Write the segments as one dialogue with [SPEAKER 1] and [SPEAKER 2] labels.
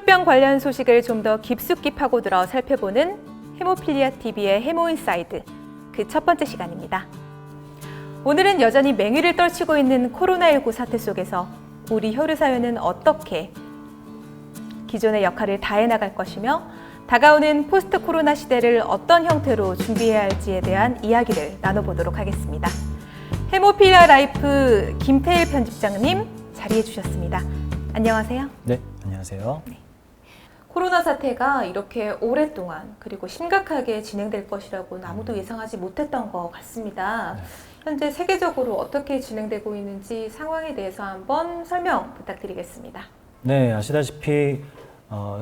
[SPEAKER 1] 혈우병 관련 소식을 좀 더 깊숙이 파고들어 살펴보는 헤모필리아 TV의 헤모인사이드, 그 첫 번째 시간입니다. 오늘은 여전히 맹위를 떨치고 있는 코로나19 사태 속에서 우리 혈우사회는 어떻게 기존의 역할을 다해 나갈 것이며 다가오는 포스트 코로나 시대를 어떤 형태로 준비해야 할지에 대한 이야기를 나눠보도록 하겠습니다. 헤모필리아 라이프 김태일 편집장님 자리해 주셨습니다. 안녕하세요.
[SPEAKER 2] 네, 안녕하세요.
[SPEAKER 1] 네. 코로나 사태가 이렇게 오랫동안 그리고 심각하게 진행될 것이라고는 아무도 예상하지 못했던 것 같습니다.
[SPEAKER 2] 네.
[SPEAKER 1] 현재 세계적으로 어떻게 진행되고 있는지 상황에 대해서 한번 설명 부탁드리겠습니다.
[SPEAKER 2] 네, 아시다시피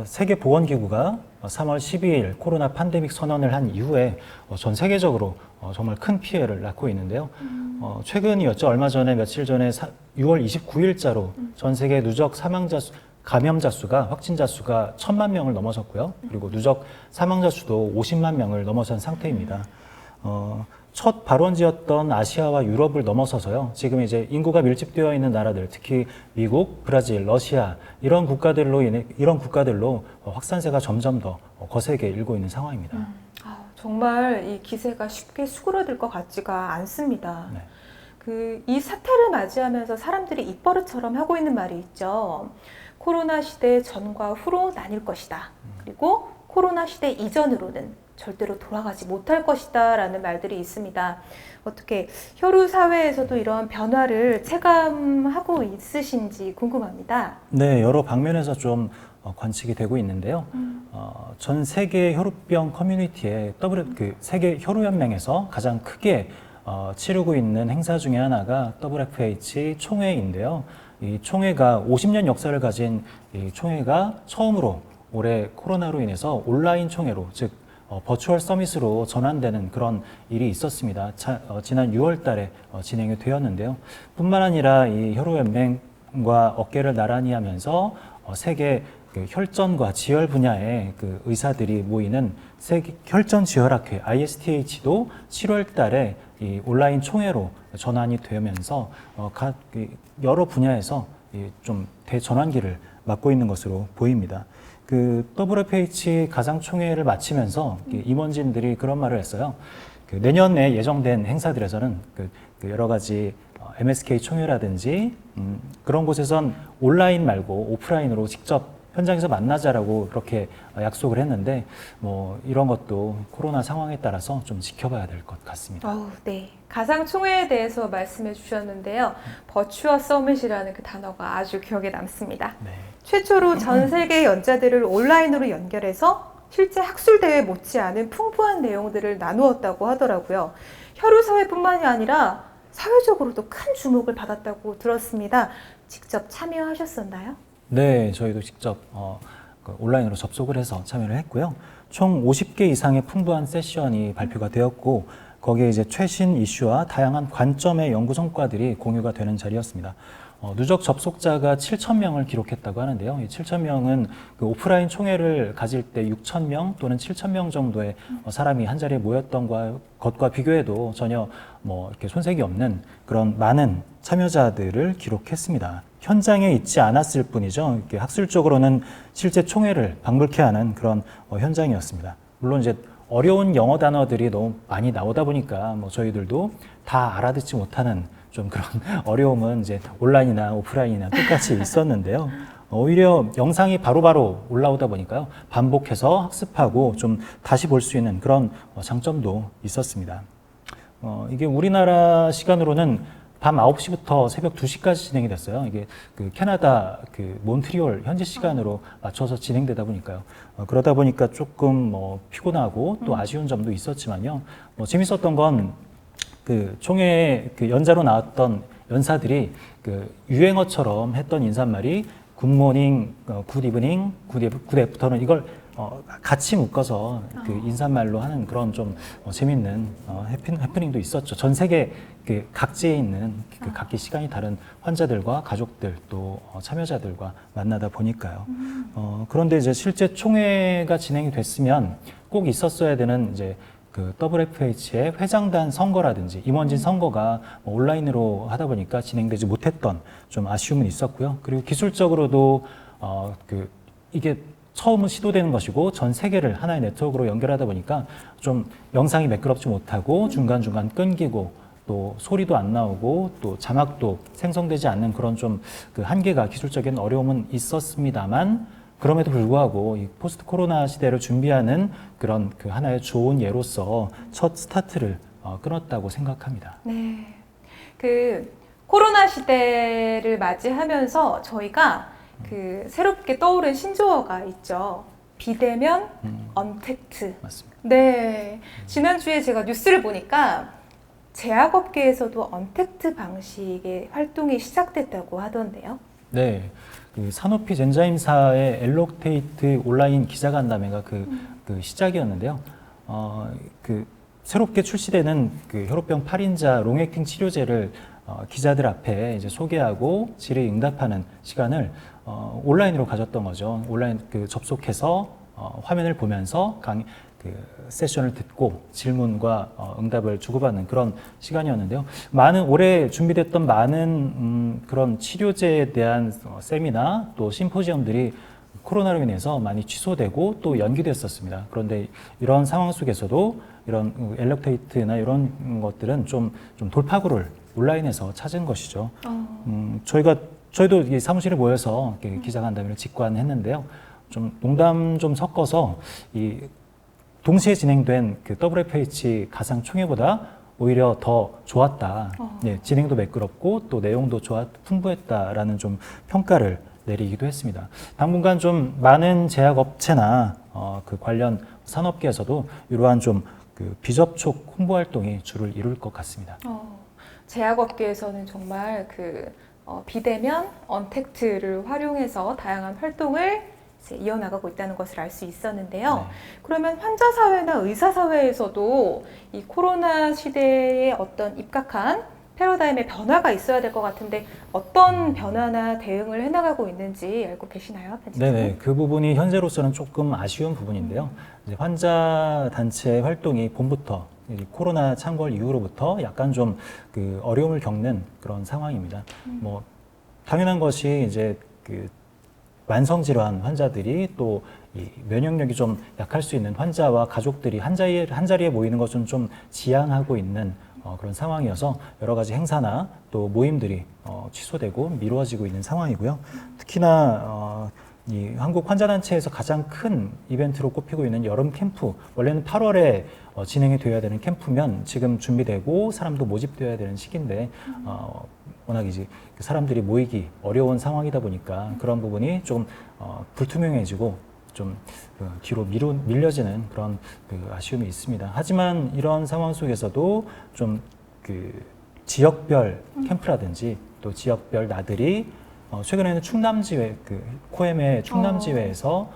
[SPEAKER 2] 세계보건기구가 3월 12일 코로나 팬데믹 선언을 한 이후에 전 세계적으로 정말 큰 피해를 낳고 있는데요. 최근이었죠. 얼마 전에 며칠 전에 6월 29일자로 전 세계 누적 감염자 수가 확진자 수가 1,000만 명을 넘어섰고요. 그리고 누적 사망자 수도 50만 명을 넘어선 상태입니다. 첫 발원지였던 아시아와 유럽을 넘어서서요. 지금 이제 인구가 밀집되어 있는 나라들, 특히 미국, 브라질, 러시아 이런 국가들로 확산세가 점점 더 거세게 일고 있는 상황입니다.
[SPEAKER 1] 정말 이 기세가 쉽게 수그러들 것 같지가 않습니다.
[SPEAKER 2] 네.
[SPEAKER 1] 이 사태를 맞이하면서 사람들이 입버릇처럼 하고 있는 말이 있죠. 코로나 시대 전과 후로 나뉠 것이다. 그리고 코로나 시대 이전으로는 절대로 돌아가지 못할 것이다 라는 말들이 있습니다. 어떻게 혈우 사회에서도 이런 변화를 체감하고 있으신지 궁금합니다.
[SPEAKER 2] 네, 여러 방면에서 좀 관측이 되고 있는데요. 전 세계 혈우병 커뮤니티의 세계 혈우연맹에서 가장 크게 치르고 있는 행사 중에 하나가 WFH 총회인데요. 이 총회가 50년 역사를 가진 이 총회가 처음으로 올해 코로나로 인해서 온라인 총회로, 즉 버추얼 서밋으로 전환되는 그런 일이 있었습니다. 지난 6월 달에 진행이 되었는데요. 뿐만 아니라 이 혈우연맹과 어깨를 나란히 하면서 세계 혈전과 지혈 분야의 의사들이 모이는 세계 혈전지혈학회 ISTH도 7월 달에 이 온라인 총회로 전환이 되면서 여러 분야에서 좀 대전환기를 맞고 있는 것으로 보입니다. WFH 가상총회를 마치면서 임원진들이 그런 말을 했어요. 내년에 예정된 행사들에서는 여러 가지 MSK 총회라든지 그런 곳에선 온라인 말고 오프라인으로 직접 현장에서 만나자라고 그렇게 약속을 했는데 이런 것도 코로나 상황에 따라서 좀 지켜봐야 될 것 같습니다.
[SPEAKER 1] 네. 가상총회에 대해서 말씀해 주셨는데요. 버추얼 서밋이라는 그 단어가 아주 기억에 남습니다.
[SPEAKER 2] 네.
[SPEAKER 1] 최초로 전 세계 연자들을 온라인으로 연결해서 실제 학술대회 못지않은 풍부한 내용들을 나누었다고 하더라고요. 혈우사회뿐만이 아니라 사회적으로도 큰 주목을 받았다고 들었습니다. 직접 참여하셨었나요?
[SPEAKER 2] 네, 저희도 직접 온라인으로 접속을 해서 참여를 했고요. 총 50개 이상의 풍부한 세션이 발표가 되었고 거기에 이제 최신 이슈와 다양한 관점의 연구 성과들이 공유가 되는 자리였습니다. 누적 접속자가 7,000명을 기록했다고 하는데요. 이 7,000명은 오프라인 총회를 가질 때 6,000명 또는 7,000명 정도의 사람이 한 자리에 모였던 것과 비교해도 전혀 이렇게 손색이 없는 그런 많은 참여자들을 기록했습니다. 현장에 있지 않았을 뿐이죠. 이렇게 학술적으로는 실제 총회를 방불케 하는 그런 현장이었습니다. 물론 이제 어려운 영어 단어들이 너무 많이 나오다 보니까 저희들도 다 알아듣지 못하는 좀 그런 어려움은 이제 온라인이나 오프라인이나 똑같이 있었는데요. 오히려 영상이 바로바로 올라오다 보니까요. 반복해서 학습하고 좀 다시 볼 수 있는 그런 장점도 있었습니다. 이게 우리나라 시간으로는 밤 9시부터 새벽 2시까지 진행이 됐어요. 이게 캐나다 몬트리올 현지 시간으로 맞춰서 진행되다 보니까요. 그러다 보니까 조금 피곤하고 또 아쉬운 점도 있었지만요. 재밌었던 건 총회 연자로 나왔던 연사들이 유행어처럼 했던 인사말이 굿모닝, 굿이브닝, 굿 애프터는 이걸 같이 묶어서 인사말로 하는 그런 좀 재밌는 해프닝도 있었죠. 전 세계 각지에 있는 각기 시간이 다른 환자들과 가족들 또 참여자들과 만나다 보니까요. 그런데 이제 실제 총회가 진행이 됐으면 꼭 있었어야 되는 이제 WFH의 회장단 선거라든지 임원진 선거가 온라인으로 하다 보니까 진행되지 못했던 좀 아쉬움은 있었고요. 그리고 기술적으로도 이게 처음 시도되는 것이고 전 세계를 하나의 네트워크로 연결하다 보니까 좀 영상이 매끄럽지 못하고 중간중간 끊기고 또 소리도 안 나오고 또 자막도 생성되지 않는 그런 좀 그 한계가 기술적인 어려움은 있었습니다만 그럼에도 불구하고 이 포스트 코로나 시대를 준비하는 그런 그 하나의 좋은 예로서 첫 스타트를 끊었다고 생각합니다.
[SPEAKER 1] 네. 그 코로나 시대를 맞이하면서 저희가 그 새롭게 떠오른 신조어가 있죠. 비대면 언택트.
[SPEAKER 2] 맞습니다.
[SPEAKER 1] 네. 지난주에 제가 뉴스를 보니까 제약업계에서도 언택트 방식의 활동이 시작됐다고 하던데요.
[SPEAKER 2] 네, 그 산오피 젠자임사의 엘록테이트 온라인 기자간담회가 그 시작이었는데요. 그 새롭게 출시되는 그 혈우병 8인자 롱액팅 치료제를 기자들 앞에 이제 소개하고 질의응답하는 시간을 온라인으로 가졌던 거죠. 온라인 그 접속해서 화면을 보면서 그 세션을 듣고 질문과 응답을 주고받는 그런 시간이었는데요. 올해 준비됐던 많은 그런 치료제에 대한 세미나 또 심포지엄들이 코로나로 인해서 많이 취소되고 또 연기됐었습니다. 그런데 이런 상황 속에서도 이런 엘렉테이트나 이런 것들은 좀 돌파구를 온라인에서 찾은 것이죠. 저희도 이 사무실에 모여서 기자간담회를 직관했는데요. 좀 농담 좀 섞어서 이 동시에 진행된 그 WFH 가상 총회보다 오히려 더 좋았다. 예, 진행도 매끄럽고 또 내용도 풍부했다라는 좀 평가를 내리기도 했습니다. 당분간 좀 많은 제약업체나 그 관련 산업계에서도 이러한 좀 그 비접촉 홍보 활동이 주를 이룰 것 같습니다.
[SPEAKER 1] 제약업계에서는 정말 그 비대면 언택트를 활용해서 다양한 활동을 이제 이어나가고 있다는 것을 알 수 있었는데요.
[SPEAKER 2] 네.
[SPEAKER 1] 그러면 환자 사회나 의사 사회에서도 이 코로나 시대에 어떤 입각한 패러다임의 변화가 있어야 될 것 같은데 어떤 변화나 대응을 해나가고 있는지 알고 계시나요, 편집장님?
[SPEAKER 2] 네네, 그 부분이 현재로서는 조금 아쉬운 부분인데요. 이제 환자 단체 활동이 봄부터 이 코로나 창궐 이후로부터 약간 좀 그 어려움을 겪는 그런 상황입니다. 뭐 당연한 것이 이제 그 만성 질환 환자들이 또 이 면역력이 좀 약할 수 있는 환자와 가족들이 한 자리에 모이는 것은 좀 지양하고 있는 그런 상황이어서 여러 가지 행사나 또 모임들이 취소되고 미루어지고 있는 상황이고요. 특히나 이 한국 환자단체에서 가장 큰 이벤트로 꼽히고 있는 여름 캠프, 원래는 8월에 진행이 되어야 되는 캠프면 지금 준비되고 사람도 모집되어야 되는 시기인데 워낙 이제 사람들이 모이기 어려운 상황이다 보니까 그런 부분이 좀 불투명해지고 좀 뒤로 밀려지는 그런 그 아쉬움이 있습니다. 하지만 이런 상황 속에서도 좀 그 지역별 캠프라든지 또 지역별 나들이 최근에는 충남지회 그 코엠의 충남지회에서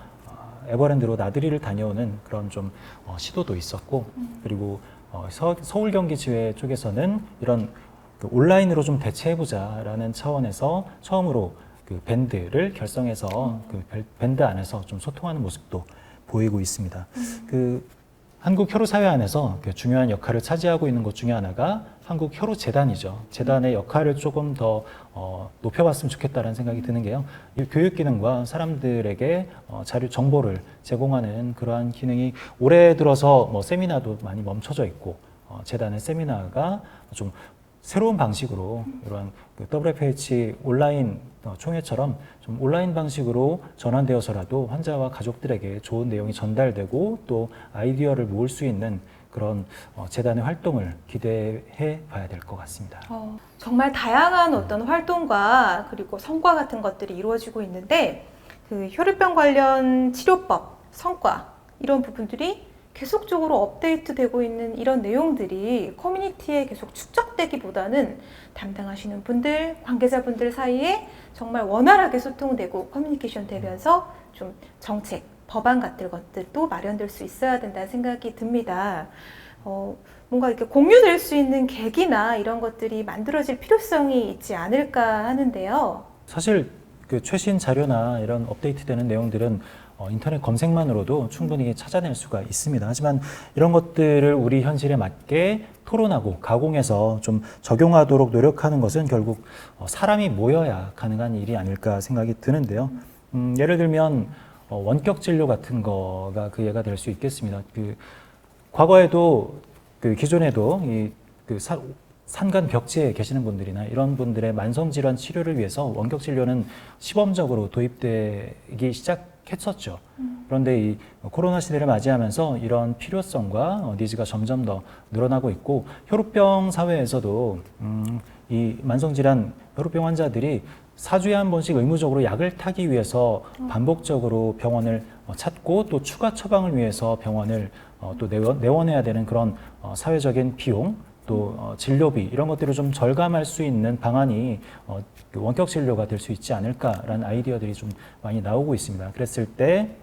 [SPEAKER 2] 에버랜드로 나들이를 다녀오는 그런 좀 시도도 있었고 그리고 서울 경기지회 쪽에서는 이런 그 온라인으로 좀 대체해보자라는 차원에서 처음으로 그 밴드를 결성해서 그 밴드 안에서 좀 소통하는 모습도 보이고 있습니다. 그 한국 혈우 사회 안에서 그 중요한 역할을 차지하고 있는 것 중에 하나가 한국 혈우 재단이죠. 재단의 역할을 조금 더 높여봤으면 좋겠다는 생각이 드는 게요. 이 교육 기능과 사람들에게 자료 정보를 제공하는 그러한 기능이 올해 들어서 뭐 세미나도 많이 멈춰져 있고 재단의 세미나가 좀 새로운 방식으로 이러한 그 WFH 온라인 총회처럼 좀 온라인 방식으로 전환되어서라도 환자와 가족들에게 좋은 내용이 전달되고 또 아이디어를 모을 수 있는 그런 재단의 활동을 기대해 봐야 될 것 같습니다.
[SPEAKER 1] 정말 다양한 어떤 활동과 그리고 성과 같은 것들이 이루어지고 있는데 그 혈우병 관련 치료법, 성과 이런 부분들이 계속적으로 업데이트되고 있는 이런 내용들이 커뮤니티에 계속 축적되기보다는 담당하시는 분들, 관계자분들 사이에 정말 원활하게 소통되고 커뮤니케이션 되면서 좀 정책, 법안 같은 것들도 마련될 수 있어야 된다는 생각이 듭니다. 뭔가 이렇게 공유될 수 있는 계기나 이런 것들이 만들어질 필요성이 있지 않을까 하는데요.
[SPEAKER 2] 사실 그 최신 자료나 이런 업데이트되는 내용들은 인터넷 검색만으로도 충분히 찾아낼 수가 있습니다. 하지만 이런 것들을 우리 현실에 맞게 토론하고 가공해서 좀 적용하도록 노력하는 것은 결국 사람이 모여야 가능한 일이 아닐까 생각이 드는데요. 예를 들면 원격 진료 같은 거가 그 예가 될 수 있겠습니다. 그 과거에도 그 기존에도 산간 벽지에 계시는 분들이나 이런 분들의 만성 질환 치료를 위해서 원격 진료는 시범적으로 도입되기 시작했었죠. 그런데 이 코로나 시대를 맞이하면서 이런 필요성과 니즈가 점점 더 늘어나고 있고, 혈우병 사회에서도 이 만성 질환 혈우병 환자들이 4주에 한 번씩 의무적으로 약을 타기 위해서 반복적으로 병원을 찾고, 또 추가 처방을 위해서 병원을 또 내원해야 되는 그런 사회적인 비용, 또 진료비 이런 것들을 좀 절감할 수 있는 방안이 그 원격 진료가 될 수 있지 않을까라는 아이디어들이 좀 많이 나오고 있습니다. 그랬을 때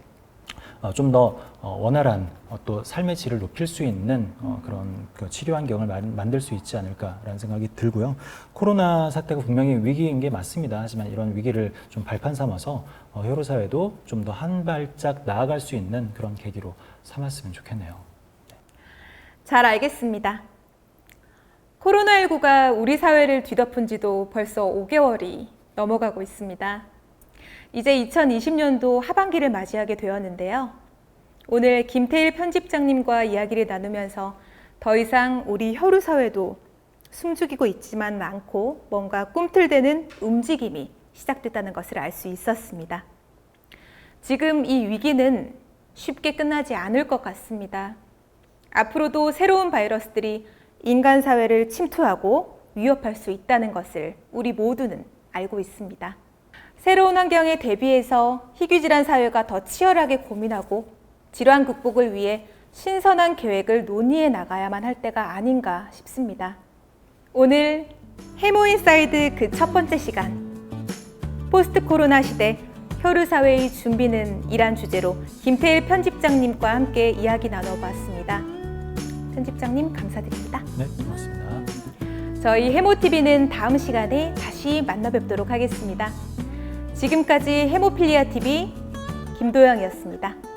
[SPEAKER 2] 좀 더 원활한 또 삶의 질을 높일 수 있는 그런 그 치료 환경을 만들 수 있지 않을까라는 생각이 들고요. 코로나 사태가 분명히 위기인 게 맞습니다. 하지만 이런 위기를 좀 발판 삼아서 혈우 사회도 좀 더 한 발짝 나아갈 수 있는 그런 계기로 삼았으면 좋겠네요.
[SPEAKER 1] 잘 알겠습니다. 코로나19가 우리 사회를 뒤덮은 지도 벌써 5개월이 넘어가고 있습니다. 이제 2020년도 하반기를 맞이하게 되었는데요. 오늘 김태일 편집장님과 이야기를 나누면서 더 이상 우리 혈우 사회도 숨죽이고 있지만 않고 뭔가 꿈틀대는 움직임이 시작됐다는 것을 알 수 있었습니다. 지금 이 위기는 쉽게 끝나지 않을 것 같습니다. 앞으로도 새로운 바이러스들이 인간 사회를 침투하고 위협할 수 있다는 것을 우리 모두는 알고 있습니다. 새로운 환경에 대비해서 희귀질환 사회가 더 치열하게 고민하고 질환 극복을 위해 신선한 계획을 논의해 나가야만 할 때가 아닌가 싶습니다. 오늘 해모인사이드 그 첫 번째 시간, 포스트 코로나 시대 혈우 사회의 준비는 이란 주제로 김태일 편집장님과 함께 이야기 나눠봤습니다. 편집장님 감사드립니다.
[SPEAKER 2] 네, 고맙습니다.
[SPEAKER 1] 저희 해모TV는 다음 시간에 다시 만나 뵙도록 하겠습니다. 지금까지 해모필리아 TV 김도영이었습니다.